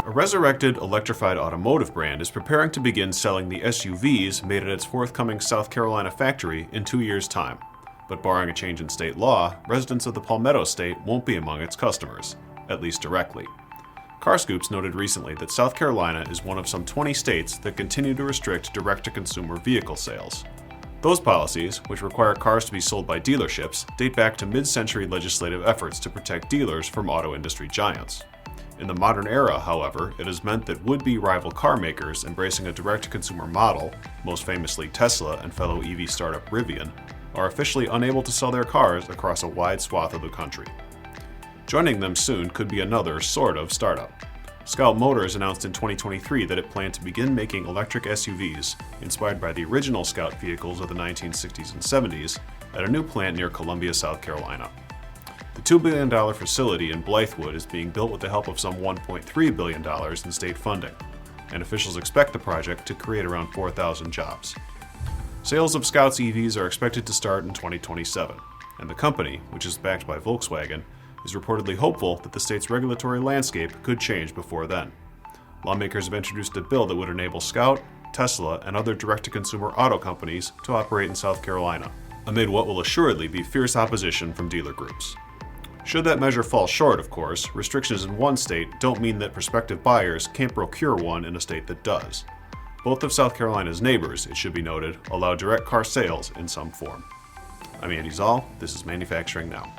A resurrected electrified automotive brand is preparing to begin selling the SUVs made at its forthcoming South Carolina factory in 2 years' time. But barring a change in state law, residents of the Palmetto State won't be among its customers, at least directly. CarScoops noted recently that South Carolina is one of some 20 states that continue to restrict direct-to-consumer vehicle sales. Those policies, which require cars to be sold by dealerships, date back to mid-century legislative efforts to protect dealers from auto industry giants. In the modern era, however, it has meant that would-be rival car makers embracing a direct-to-consumer model, most famously Tesla and fellow EV startup Rivian, are officially unable to sell their cars across a wide swath of the country. Joining them soon could be another sort of startup. Scout Motors announced in 2023 that it planned to begin making electric SUVs, inspired by the original Scout vehicles of the 1960s and 70s, at a new plant near Columbia, South Carolina. The $2 billion facility in Blythewood is being built with the help of some $1.3 billion in state funding, and officials expect the project to create around 4,000 jobs. Sales of Scout's EVs are expected to start in 2027, and the company, which is backed by Volkswagen, is reportedly hopeful that the state's regulatory landscape could change before then. Lawmakers have introduced a bill that would enable Scout, Tesla, and other direct-to-consumer auto companies to operate in South Carolina, amid what will assuredly be fierce opposition from dealer groups. Should that measure fall short, of course, restrictions in one state don't mean that prospective buyers can't procure one in a state that does. Both of South Carolina's neighbors, it should be noted, allow direct car sales in some form. I'm Andy Zoll. This is Manufacturing Now.